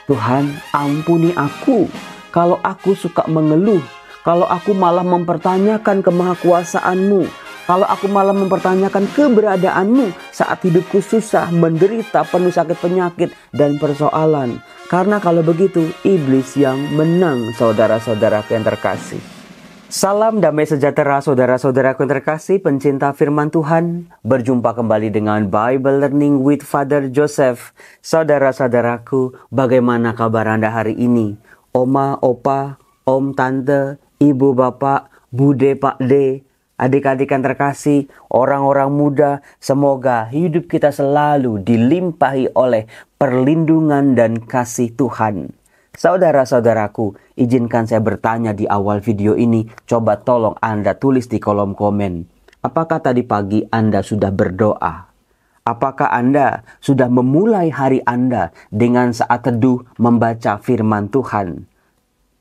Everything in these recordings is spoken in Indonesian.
Tuhan, ampuni aku kalau aku suka mengeluh, kalau aku malah mempertanyakan kemahakuasaan-Mu, kalau aku malah mempertanyakan keberadaan-Mu saat hidupku susah, menderita, penuh sakit penyakit dan persoalan. Karena kalau begitu, iblis yang menang, saudara-saudaraku yang terkasih. Salam damai sejahtera saudara-saudaraku yang terkasih, pencinta firman Tuhan. Berjumpa kembali dengan Bible Learning with Father Joseph. Saudara-saudaraku, bagaimana kabar Anda hari ini? Oma, opa, om, tante, ibu, bapak, bude, pakde, adik-adik yang terkasih, orang-orang muda, semoga hidup kita selalu dilimpahi oleh perlindungan dan kasih Tuhan. Saudara-saudaraku, izinkan saya bertanya di awal video ini. Coba tolong Anda tulis di kolom komen. Apakah tadi pagi Anda sudah berdoa? Apakah Anda sudah memulai hari Anda dengan saat teduh membaca firman Tuhan?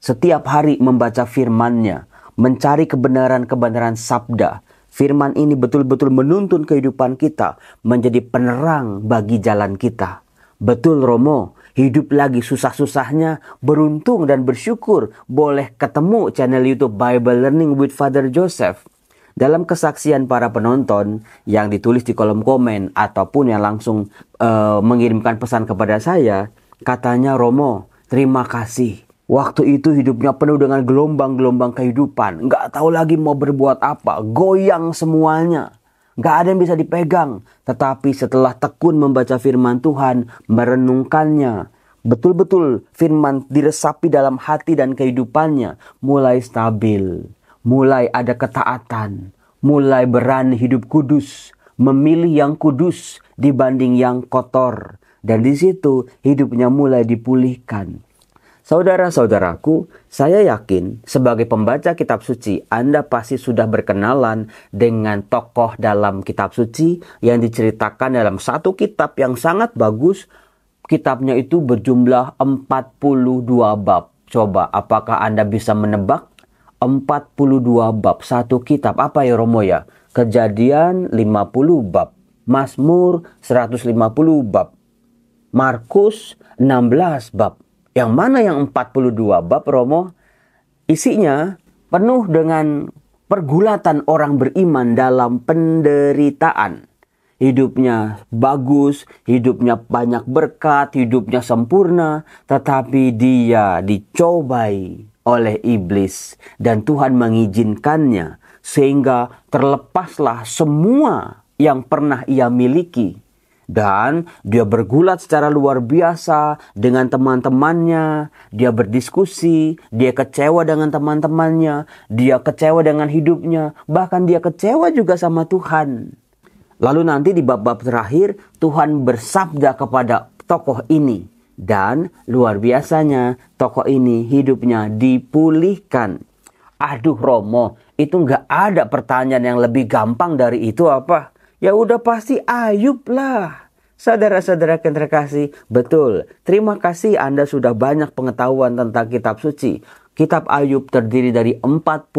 Setiap hari membaca firman-Nya, mencari kebenaran-kebenaran sabda. Firman ini betul-betul menuntun kehidupan kita, menjadi penerang bagi jalan kita. Betul Romo, hidup lagi susah-susahnya, beruntung dan bersyukur boleh ketemu channel YouTube Bible Learning with Father Joseph. Dalam kesaksian para penonton yang ditulis di kolom komen ataupun yang langsung mengirimkan pesan kepada saya, katanya, Romo, terima kasih. Waktu itu hidupnya penuh dengan gelombang-gelombang kehidupan. Nggak tahu lagi mau berbuat apa, goyang semuanya. Gak ada yang bisa dipegang. Tetapi setelah tekun membaca firman Tuhan, merenungkannya, betul-betul firman diresapi dalam hati dan kehidupannya, mulai stabil, mulai ada ketaatan, mulai berani hidup kudus, memilih yang kudus dibanding yang kotor. Dan di situ hidupnya mulai dipulihkan. Saudara-saudaraku, saya yakin sebagai pembaca kitab suci, Anda pasti sudah berkenalan dengan tokoh dalam kitab suci yang diceritakan dalam satu kitab yang sangat bagus. Kitabnya itu berjumlah 42 bab. Coba, apakah Anda bisa menebak? 42 bab, satu kitab. Apa ya Romo ya? Kejadian 50 bab. Mazmur 150 bab. Markus 16 bab. Yang mana yang 42 bab Romo? Isinya penuh dengan pergulatan orang beriman dalam penderitaan. Hidupnya bagus, hidupnya banyak berkat, hidupnya sempurna. Tetapi dia dicobai oleh iblis. Dan Tuhan mengizinkannya sehingga terlepaslah semua yang pernah ia miliki. Dan dia bergulat secara luar biasa dengan teman-temannya. Dia berdiskusi, dia kecewa dengan teman-temannya, dia kecewa dengan hidupnya, bahkan dia kecewa juga sama Tuhan. Lalu nanti di bab-bab terakhir, Tuhan bersabda kepada tokoh ini. Dan luar biasanya, tokoh ini hidupnya dipulihkan. Aduh Romo, itu gak ada pertanyaan yang lebih gampang dari itu apa? Ya udah pasti Ayub lah. Saudara-saudara yang terkasih, betul. Terima kasih Anda sudah banyak pengetahuan tentang kitab suci. Kitab Ayub terdiri dari 42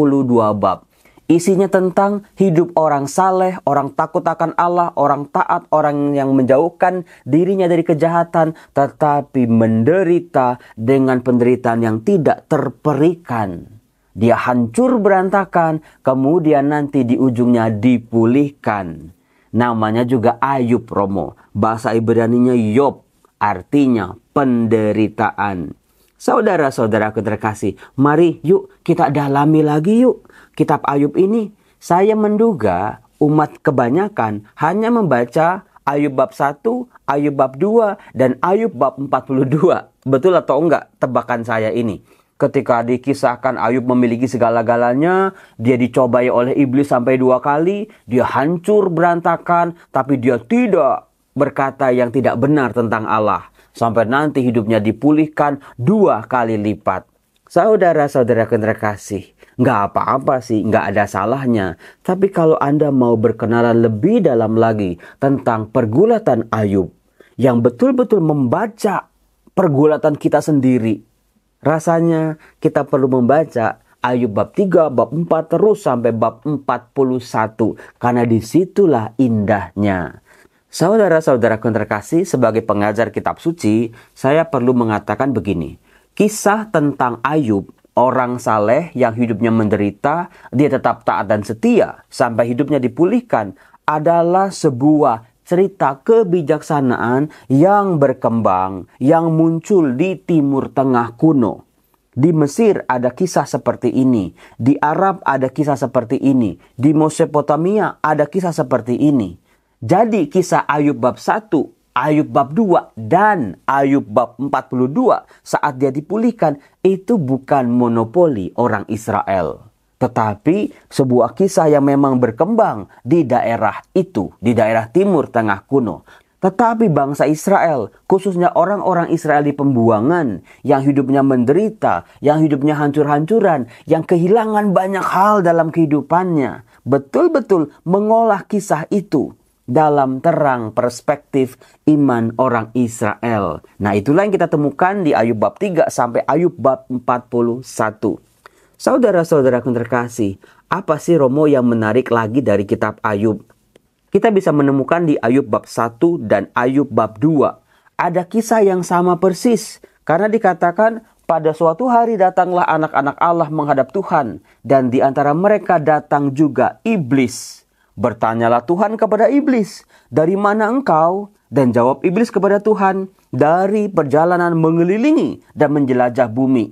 bab. Isinya tentang hidup orang saleh, orang takut akan Allah, orang taat, orang yang menjauhkan dirinya dari kejahatan, tetapi menderita dengan penderitaan yang tidak terperikan. Dia hancur berantakan, kemudian nanti di ujungnya dipulihkan. Namanya juga Ayub Romo. Bahasa Ibraninya Yob, artinya penderitaan. Saudara-saudaraku terkasih, mari yuk kita dalami lagi yuk kitab Ayub ini. Saya menduga umat kebanyakan hanya membaca Ayub bab 1, Ayub bab 2, dan Ayub bab 42. Betul atau enggak tebakan saya ini? Ketika dikisahkan Ayub memiliki segala-galanya, dia dicobai oleh iblis sampai 2 kali, dia hancur berantakan, tapi dia tidak berkata yang tidak benar tentang Allah. Sampai nanti hidupnya dipulihkan 2 kali lipat. Saudara-saudara yang terkasih, nggak apa-apa sih, nggak ada salahnya. Tapi kalau Anda mau berkenalan lebih dalam lagi tentang pergulatan Ayub, yang betul-betul membaca pergulatan kita sendiri, rasanya kita perlu membaca Ayub bab 3, bab 4 terus sampai bab 41. Karena disitulah indahnya. Saudara-saudaraku yang terkasih, sebagai pengajar kitab suci, saya perlu mengatakan begini. Kisah tentang Ayub, orang saleh yang hidupnya menderita, dia tetap taat dan setia sampai hidupnya dipulihkan, adalah sebuah cerita kebijaksanaan yang berkembang, yang muncul di Timur Tengah kuno. Di Mesir ada kisah seperti ini, di Arab ada kisah seperti ini, di Mesopotamia ada kisah seperti ini. Jadi kisah Ayub bab 1, Ayub bab 2, dan Ayub bab 42 saat dia dipulihkan itu bukan monopoli orang Israel. Tetapi sebuah kisah yang memang berkembang di daerah itu, di daerah Timur Tengah kuno. Tetapi bangsa Israel, khususnya orang-orang Israel di pembuangan, yang hidupnya menderita, yang hidupnya hancur-hancuran, yang kehilangan banyak hal dalam kehidupannya, betul-betul mengolah kisah itu dalam terang perspektif iman orang Israel. Nah, itulah yang kita temukan di Ayub bab 3 sampai Ayub bab 41. Saudara-saudaraku terkasih, apa sih Romo yang menarik lagi dari kitab Ayub? Kita bisa menemukan di Ayub bab 1 dan Ayub bab 2. Ada kisah yang sama persis. Karena dikatakan pada suatu hari datanglah anak-anak Allah menghadap Tuhan. Dan di antara mereka datang juga iblis. Bertanyalah Tuhan kepada iblis, "Dari mana engkau?" Dan jawab iblis kepada Tuhan, "Dari perjalanan mengelilingi dan menjelajah bumi."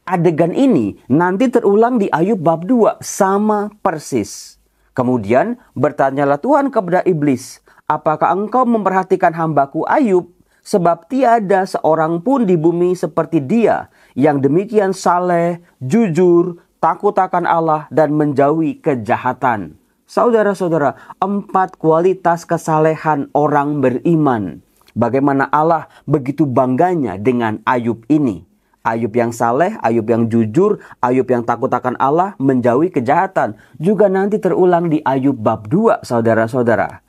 Adegan ini nanti terulang di Ayub bab 2, sama persis. Kemudian bertanyalah Tuhan kepada iblis, "Apakah engkau memperhatikan hambaku Ayub? Sebab tiada seorang pun di bumi seperti dia, yang demikian saleh, jujur, takut akan Allah, dan menjauhi kejahatan." Saudara-saudara, 4 kualitas kesalehan orang beriman. Bagaimana Allah begitu bangganya dengan Ayub ini. Ayub yang saleh, Ayub yang jujur, Ayub yang takut akan Allah, menjauhi kejahatan. Juga nanti terulang di Ayub bab 2, saudara-saudara.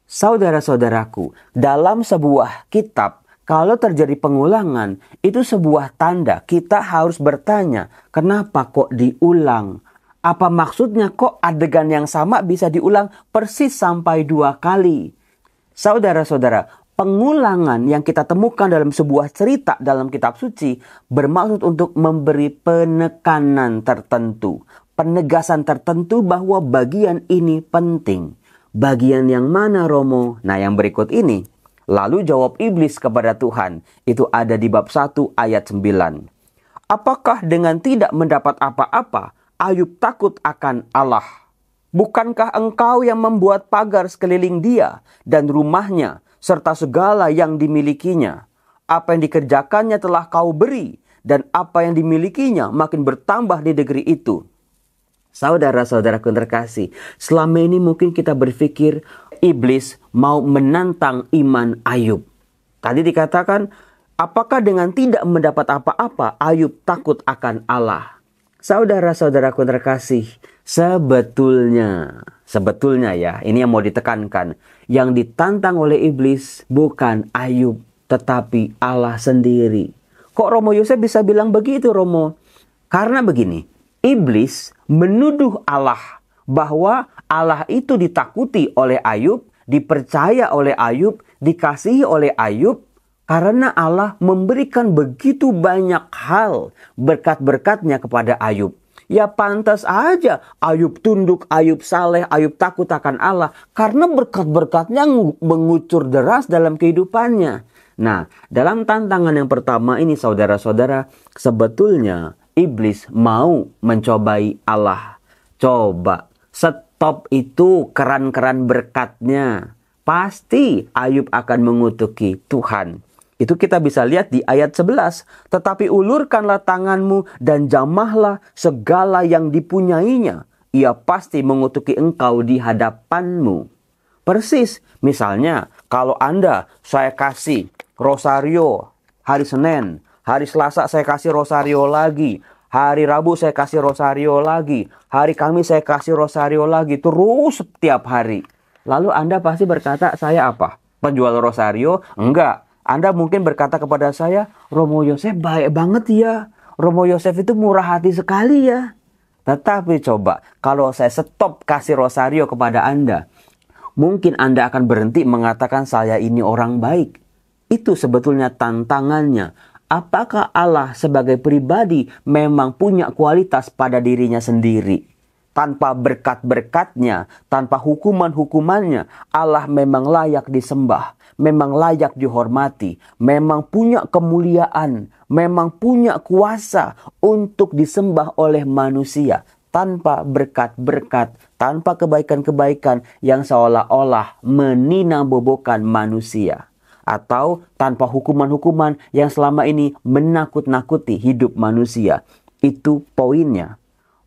Saudara-saudaraku, dalam sebuah kitab, kalau terjadi pengulangan, itu sebuah tanda kita harus bertanya, kenapa kok diulang? Apa maksudnya kok adegan yang sama bisa diulang persis sampai 2 kali? Saudara-saudara, pengulangan yang kita temukan dalam sebuah cerita dalam kitab suci bermaksud untuk memberi penekanan tertentu, penegasan tertentu bahwa bagian ini penting. Bagian yang mana, Romo? Nah, yang berikut ini. Lalu jawab iblis kepada Tuhan. Itu ada di bab 1 ayat 9. "Apakah dengan tidak mendapat apa-apa, Ayub takut akan Allah? Bukankah engkau yang membuat pagar sekeliling dia dan rumahnya, serta segala yang dimilikinya? Apa yang dikerjakannya telah kau beri, dan apa yang dimilikinya makin bertambah di negeri itu." Saudara-saudaraku terkasih, selama ini mungkin kita berpikir iblis mau menantang iman Ayub. Tadi dikatakan, apakah dengan tidak mendapat apa-apa, Ayub takut akan Allah? Saudara-saudaraku terkasih, sebetulnya ya, ini yang mau ditekankan. Yang ditantang oleh iblis bukan Ayub, tetapi Allah sendiri. Kok Romo Yosef bisa bilang begitu, Romo? Karena begini, iblis menuduh Allah bahwa Allah itu ditakuti oleh Ayub, dipercaya oleh Ayub, dikasihi oleh Ayub, karena Allah memberikan begitu banyak hal berkat-berkatnya kepada Ayub. Ya pantas aja Ayub tunduk, Ayub saleh, Ayub takut akan Allah. Karena berkat-berkatnya mengucur deras dalam kehidupannya. Nah, dalam tantangan yang pertama ini saudara-saudara, sebetulnya iblis mau mencobai Allah. Coba, stop itu keran-keran berkatnya. Pasti Ayub akan mengutuki Tuhan. Itu kita bisa lihat di ayat 11. "Tetapi ulurkanlah tanganmu dan jamahlah segala yang dipunyainya. Ia pasti mengutuki engkau di hadapanmu." Persis, misalnya kalau saya kasih rosario hari Senin, hari Selasa saya kasih rosario lagi, hari Rabu saya kasih rosario lagi, hari Kamis saya kasih rosario lagi, terus setiap hari. Lalu Anda pasti berkata, "Saya apa? Penjual rosario?" Enggak. Anda mungkin berkata kepada saya, "Romo Yosef baik banget ya. Romo Yosef itu murah hati sekali ya." Tetapi coba, kalau saya stop kasih rosario kepada Anda, Mungkin Anda akan berhenti mengatakan saya ini orang baik. Itu sebetulnya tantangannya. Apakah Allah sebagai pribadi memang punya kualitas pada dirinya sendiri? Tanpa berkat-berkatnya, tanpa hukuman-hukumannya, Allah memang layak disembah, memang layak dihormati, memang punya kemuliaan, memang punya kuasa untuk disembah oleh manusia. Tanpa berkat-berkat, tanpa kebaikan-kebaikan yang seolah-olah meninabobokan manusia. Atau tanpa hukuman-hukuman yang selama ini menakut-nakuti hidup manusia. Itu poinnya.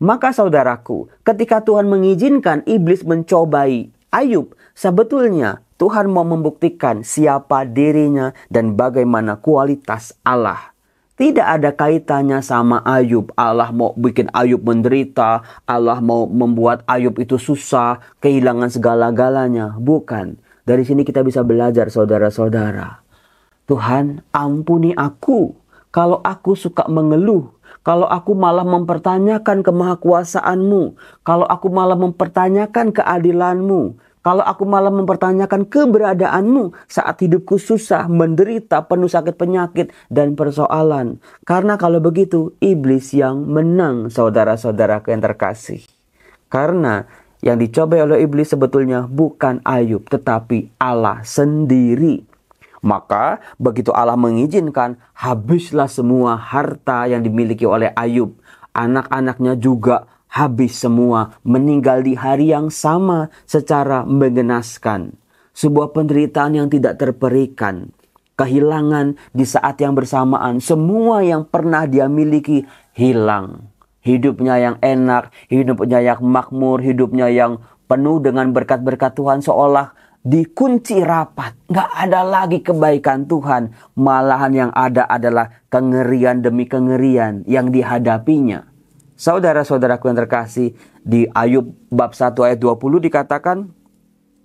Maka saudaraku, ketika Tuhan mengizinkan iblis mencobai Ayub, sebetulnya Tuhan mau membuktikan siapa dirinya dan bagaimana kualitas Allah. Tidak ada kaitannya sama Ayub. Allah mau bikin Ayub menderita. Allah mau membuat Ayub itu susah, kehilangan segala-galanya. Bukan. Dari sini kita bisa belajar saudara-saudara. Tuhan, ampuni aku kalau aku suka mengeluh. Kalau aku malah mempertanyakan kemahakuasaan-Mu. Kalau aku malah mempertanyakan keadilan-Mu. Kalau aku malah mempertanyakan keberadaan-Mu saat hidupku susah, menderita, penuh sakit penyakit dan persoalan. Karena kalau begitu, iblis yang menang, saudara-saudaraku yang terkasih. Karena yang dicobai oleh iblis sebetulnya bukan Ayub, tetapi Allah sendiri. Maka begitu Allah mengizinkan, habislah semua harta yang dimiliki oleh Ayub. Anak-anaknya juga habis semua, meninggal di hari yang sama secara mengenaskan. Sebuah penderitaan yang tidak terperikan. Kehilangan di saat yang bersamaan. Semua yang pernah dia miliki hilang. Hidupnya yang enak, hidupnya yang makmur, hidupnya yang penuh dengan berkat-berkat Tuhan seolah dikunci rapat. Gak ada lagi kebaikan Tuhan. Malahan yang ada adalah kengerian demi kengerian yang dihadapinya. Saudara-saudaraku yang terkasih, di Ayub bab 1 ayat 20 dikatakan,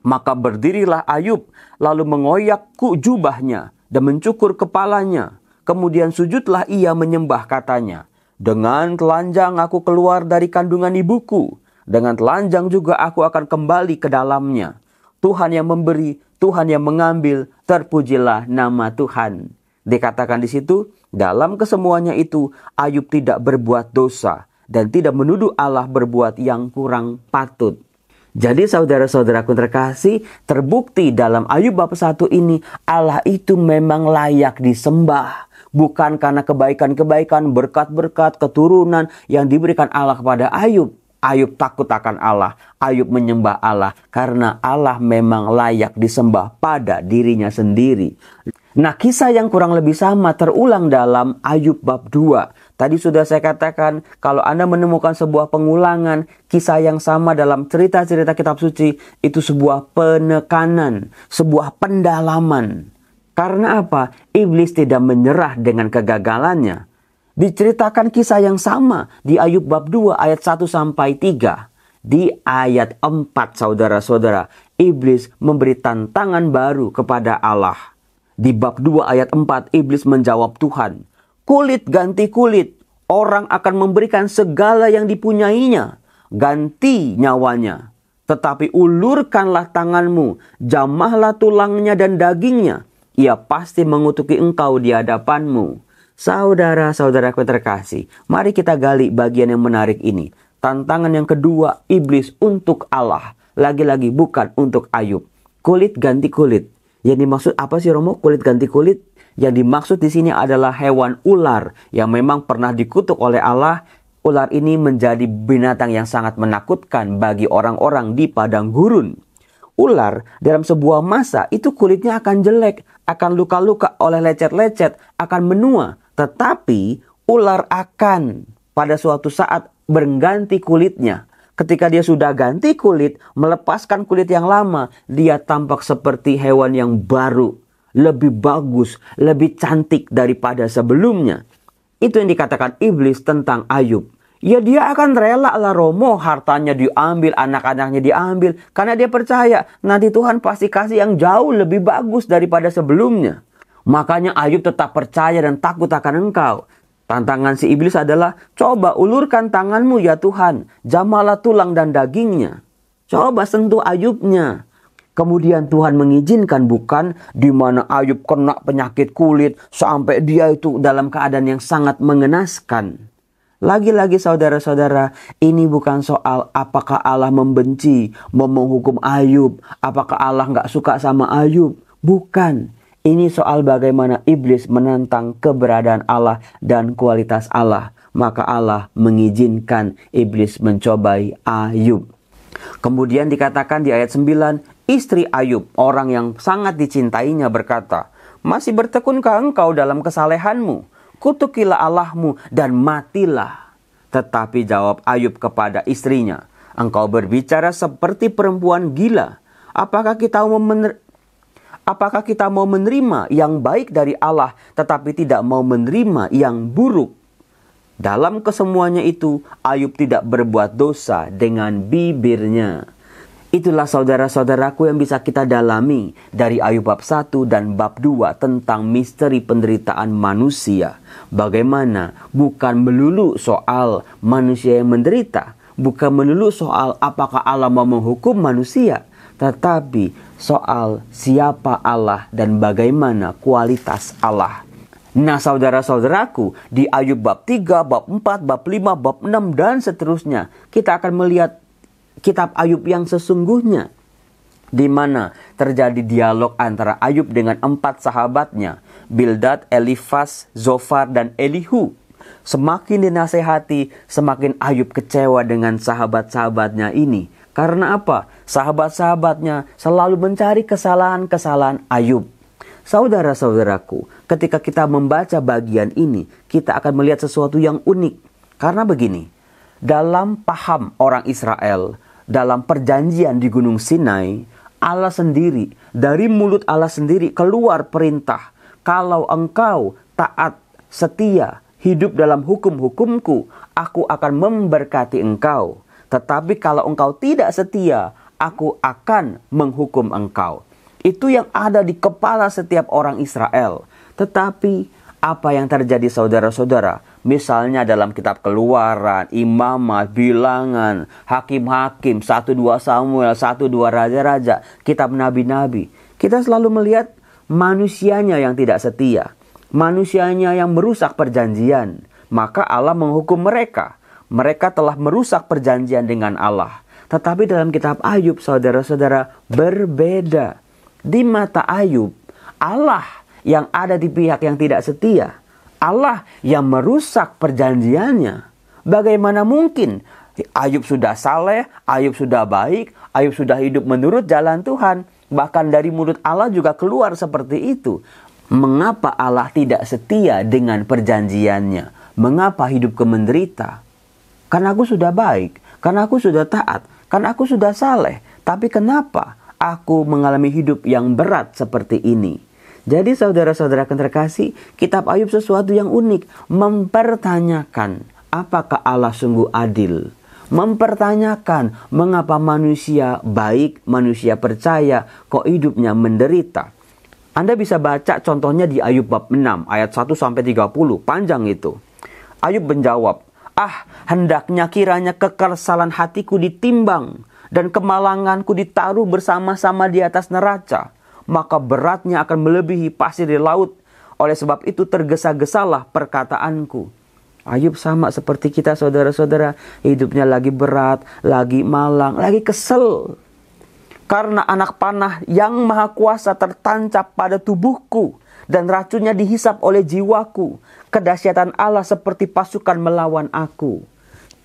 maka berdirilah Ayub, lalu mengoyak jubahnya dan mencukur kepalanya. Kemudian sujudlah ia menyembah, katanya, dengan telanjang aku keluar dari kandungan ibuku, dengan telanjang juga aku akan kembali ke dalamnya. Tuhan yang memberi, Tuhan yang mengambil, terpujilah nama Tuhan. Dikatakan di situ, dalam kesemuanya itu Ayub tidak berbuat dosa dan tidak menuduh Allah berbuat yang kurang patut. Jadi saudara-saudaraku terkasih, terbukti dalam Ayub bab 1 ini Allah itu memang layak disembah. Bukan karena kebaikan-kebaikan, berkat-berkat, keturunan yang diberikan Allah kepada Ayub. Ayub takut akan Allah. Ayub menyembah Allah karena Allah memang layak disembah pada dirinya sendiri. Nah, kisah yang kurang lebih sama terulang dalam Ayub bab 2. Tadi sudah saya katakan, kalau Anda menemukan sebuah pengulangan kisah yang sama dalam cerita-cerita kitab suci, itu sebuah penekanan, sebuah pendalaman. Karena apa? Iblis tidak menyerah dengan kegagalannya. Diceritakan kisah yang sama di Ayub bab 2 ayat 1 sampai 3. Di ayat 4, saudara-saudara, iblis memberi tantangan baru kepada Allah. Di bab 2 ayat 4, iblis menjawab Tuhan, kulit ganti kulit, orang akan memberikan segala yang dipunyainya, ganti nyawanya. Tetapi ulurkanlah tanganmu, jamahlah tulangnya dan dagingnya, ia pasti mengutuki engkau di hadapanmu. Saudara-saudaraku terkasih, mari kita gali bagian yang menarik ini. Tantangan yang kedua, iblis untuk Allah. Lagi-lagi bukan untuk Ayub. Kulit ganti kulit. Yang dimaksud apa sih Romo? Kulit ganti kulit? Yang dimaksud di sini adalah hewan ular yang memang pernah dikutuk oleh Allah. Ular ini menjadi binatang yang sangat menakutkan bagi orang-orang di padang gurun. Ular dalam sebuah masa itu kulitnya akan jelek, akan luka-luka oleh lecet-lecet, akan menua. Tetapi ular akan pada suatu saat berganti kulitnya. Ketika dia sudah ganti kulit, melepaskan kulit yang lama, dia tampak seperti hewan yang baru, lebih bagus, lebih cantik daripada sebelumnya. Itu yang dikatakan iblis tentang Ayub. Ya dia akan rela lah Romo, hartanya diambil, anak-anaknya diambil. Karena dia percaya nanti Tuhan pasti kasih yang jauh lebih bagus daripada sebelumnya. Makanya Ayub tetap percaya dan takut akan engkau. Tantangan si iblis adalah, coba ulurkan tanganmu ya Tuhan, jamahlah tulang dan dagingnya. Coba sentuh Ayubnya. Kemudian Tuhan mengizinkan, bukan, di mana Ayub kena penyakit kulit sampai dia itu dalam keadaan yang sangat mengenaskan. Lagi-lagi saudara-saudara, ini bukan soal apakah Allah membenci, mau menghukum Ayub, apakah Allah nggak suka sama Ayub. Bukan. Ini soal bagaimana iblis menentang keberadaan Allah dan kualitas Allah. Maka Allah mengizinkan iblis mencobai Ayub. Kemudian dikatakan di ayat 9, istri Ayub, orang yang sangat dicintainya, berkata, masih bertekunkah engkau dalam kesalehanmu? Kutukilah Allahmu dan matilah. Tetapi jawab Ayub kepada istrinya, engkau berbicara seperti perempuan gila. Apakah kita mau menerima yang baik dari Allah, tetapi tidak mau menerima yang buruk? Dalam kesemuanya itu, Ayub tidak berbuat dosa dengan bibirnya. Itulah saudara-saudaraku yang bisa kita dalami dari Ayub bab 1 dan bab 2 tentang misteri penderitaan manusia. Bagaimana bukan melulu soal manusia yang menderita, bukan melulu soal apakah Allah mau menghukum manusia, tetapi soal siapa Allah dan bagaimana kualitas Allah. Nah saudara-saudaraku, di Ayub bab 3, bab 4, bab 5, bab 6 dan seterusnya, kita akan melihat kitab Ayub yang sesungguhnya, di mana terjadi dialog antara Ayub dengan 4 sahabatnya, Bildad, Elifaz, Zofar, dan Elihu. Semakin dinasehati, semakin Ayub kecewa dengan sahabat-sahabatnya ini. Karena apa? Sahabat-sahabatnya selalu mencari kesalahan-kesalahan Ayub. Saudara-saudaraku, ketika kita membaca bagian ini, kita akan melihat sesuatu yang unik. Karena begini, dalam paham orang Israel, dalam perjanjian di Gunung Sinai, Allah sendiri, dari mulut Allah sendiri keluar perintah, kalau engkau taat, setia, hidup dalam hukum-hukumku, aku akan memberkati engkau. Tetapi kalau engkau tidak setia, aku akan menghukum engkau. Itu yang ada di kepala setiap orang Israel. Tetapi apa yang terjadi saudara-saudara? Misalnya dalam kitab Keluaran, Imamat, Bilangan, Hakim-Hakim, 1-2 Samuel, 1-2 Raja-Raja, kitab Nabi-Nabi. Kita selalu melihat manusianya yang tidak setia. Manusianya yang merusak perjanjian. Maka Allah menghukum mereka. Mereka telah merusak perjanjian dengan Allah. Tetapi dalam kitab Ayub, saudara-saudara, berbeda. Di mata Ayub, Allah yang ada di pihak yang tidak setia. Allah yang merusak perjanjiannya. Bagaimana mungkin? Ayub sudah saleh, Ayub sudah baik, Ayub sudah hidup menurut jalan Tuhan. Bahkan dari mulut Allah juga keluar seperti itu. Mengapa Allah tidak setia dengan perjanjiannya? Mengapa hidupku menderita? Karena aku sudah baik, karena aku sudah taat, karena aku sudah saleh. Tapi kenapa aku mengalami hidup yang berat seperti ini? Jadi saudara-saudara yang terkasih, kitab Ayub sesuatu yang unik. Mempertanyakan apakah Allah sungguh adil. Mempertanyakan mengapa manusia baik, manusia percaya, kok hidupnya menderita. Anda bisa baca contohnya di Ayub bab 6 ayat 1-30, panjang itu. Ayub menjawab, hendaknya kiranya kekesalan hatiku ditimbang dan kemalanganku ditaruh bersama-sama di atas neraca, maka beratnya akan melebihi pasir di laut. Oleh sebab itu tergesa-gesalah perkataanku. Ayub sama seperti kita saudara-saudara, hidupnya lagi berat, lagi malang, lagi kesel. Karena anak panah yang maha kuasa tertancap pada tubuhku, dan racunnya dihisap oleh jiwaku. Kedahsyatan Allah seperti pasukan melawan aku.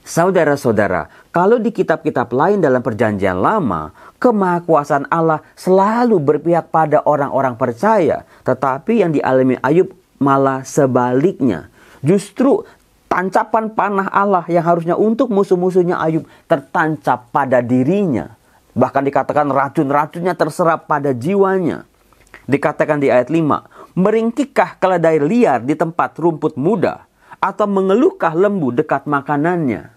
Saudara-saudara, kalau di kitab-kitab lain dalam perjanjian lama, kemahakuasaan Allah selalu berpihak pada orang-orang percaya. Tetapi yang dialami Ayub malah sebaliknya. Justru tancapan panah Allah yang harusnya untuk musuh-musuhnya Ayub tertancap pada dirinya. Bahkan dikatakan racun-racunnya terserap pada jiwanya. Dikatakan di ayat 5, meringkikkah keledai liar di tempat rumput muda? Atau mengeluhkah lembu dekat makanannya?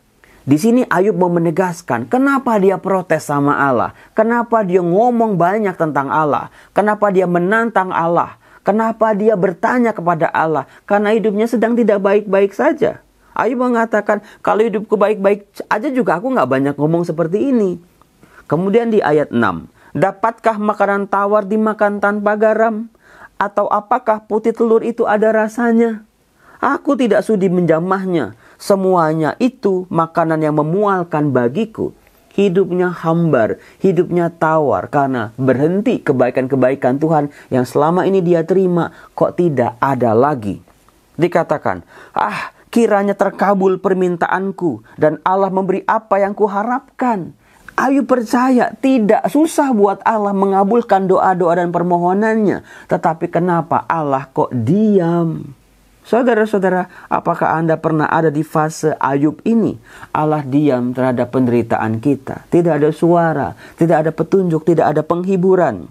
Di sini Ayub mau menegaskan kenapa dia protes sama Allah. Kenapa dia ngomong banyak tentang Allah. Kenapa dia menantang Allah. Kenapa dia bertanya kepada Allah. Karena hidupnya sedang tidak baik-baik saja. Ayub mengatakan kalau hidupku baik-baik aja juga aku gak banyak ngomong seperti ini. Kemudian di ayat 6. Dapatkah makanan tawar dimakan tanpa garam? Atau apakah putih telur itu ada rasanya? Aku tidak sudi menjamahnya. Semuanya itu makanan yang memualkan bagiku. Hidupnya hambar, hidupnya tawar karena berhenti kebaikan-kebaikan Tuhan yang selama ini dia terima kok tidak ada lagi. Dikatakan, kiranya terkabul permintaanku dan Allah memberi apa yang kuharapkan. Ayub percaya tidak susah buat Allah mengabulkan doa-doa dan permohonannya. Tetapi kenapa Allah kok diam? Saudara-saudara, apakah Anda pernah ada di fase Ayub ini? Allah diam terhadap penderitaan kita. Tidak ada suara, tidak ada petunjuk, tidak ada penghiburan.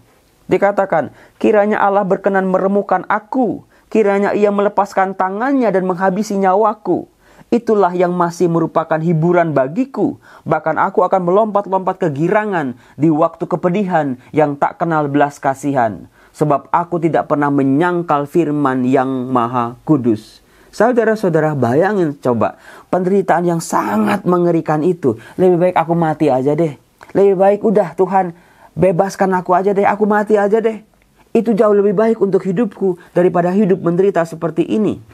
Dikatakan, kiranya Allah berkenan meremukan aku. Kiranya ia melepaskan tangannya dan menghabisi nyawaku. Itulah yang masih merupakan hiburan bagiku. Bahkan aku akan melompat-lompat kegirangan di waktu kepedihan yang tak kenal belas kasihan. Sebab aku tidak pernah menyangkal firman yang maha kudus. Saudara-saudara, bayangin coba. Penderitaan yang sangat mengerikan itu. Lebih baik aku mati aja deh. Lebih baik udah Tuhan bebaskan aku aja deh. Aku mati aja deh. Itu jauh lebih baik untuk hidupku daripada hidup menderita seperti ini.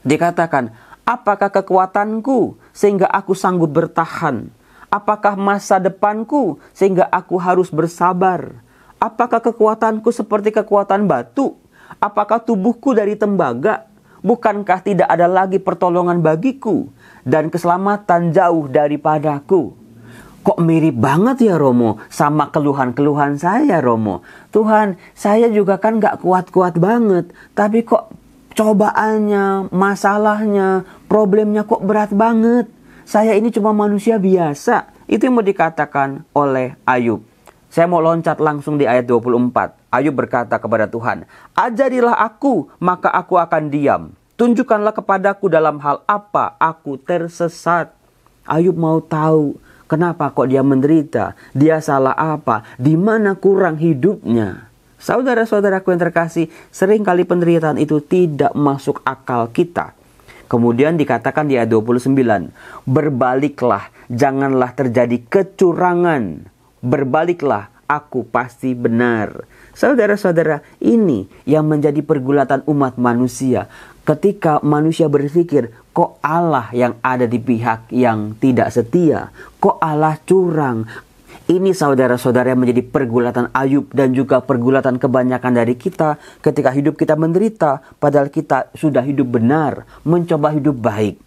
Dikatakan, apakah kekuatanku sehingga aku sanggup bertahan? Apakah masa depanku sehingga aku harus bersabar? Apakah kekuatanku seperti kekuatan batu? Apakah tubuhku dari tembaga? Bukankah tidak ada lagi pertolongan bagiku? Dan keselamatan jauh daripadaku? Kok mirip banget ya Romo sama keluhan-keluhan saya Romo. Tuhan, saya juga kan gak kuat-kuat banget. Tapi kok cobaannya, masalahnya, problemnya kok berat banget. Saya ini cuma manusia biasa. Itu yang mau dikatakan oleh Ayub. Saya mau loncat langsung di ayat 24. Ayub berkata kepada Tuhan, ajarilah aku, maka aku akan diam. Tunjukkanlah kepadaku dalam hal apa aku tersesat. Ayub mau tahu, kenapa kok dia menderita? Dia salah apa? Di mana kurang hidupnya? Saudara-saudaraku yang terkasih, seringkali penderitaan itu tidak masuk akal kita. Kemudian dikatakan di ayat 29, berbaliklah, janganlah terjadi kecurangan. Berbaliklah, aku pasti benar. Saudara-saudara, ini yang menjadi pergulatan umat manusia. Ketika manusia berpikir, kok Allah yang ada di pihak yang tidak setia? Kok Allah curang? Ini saudara-saudara yang menjadi pergulatan Ayub dan juga pergulatan kebanyakan dari kita ketika hidup kita menderita. Padahal kita sudah hidup benar, mencoba hidup baik.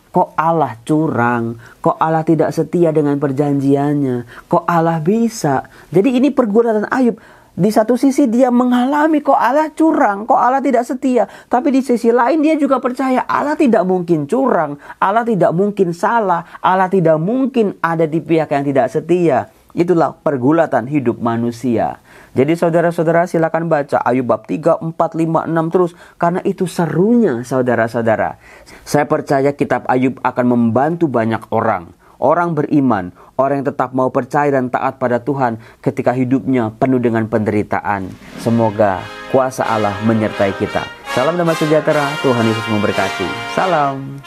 Kok Allah curang? Kok Allah tidak setia dengan perjanjiannya? Kok Allah bisa? Jadi ini pergulatan Ayub. Di satu sisi dia mengalami kok Allah curang, kok Allah tidak setia. Tapi di sisi lain dia juga percaya Allah tidak mungkin curang. Allah tidak mungkin salah. Allah tidak mungkin ada di pihak yang tidak setia. Itulah pergulatan hidup manusia. Jadi saudara-saudara silakan baca Ayub bab 3, 4, 5, 6 terus. Karena itu serunya saudara-saudara. Saya percaya kitab Ayub akan membantu banyak orang. Orang beriman, orang yang tetap mau percaya dan taat pada Tuhan ketika hidupnya penuh dengan penderitaan. Semoga kuasa Allah menyertai kita. Salam damai sejahtera, Tuhan Yesus memberkati. Salam.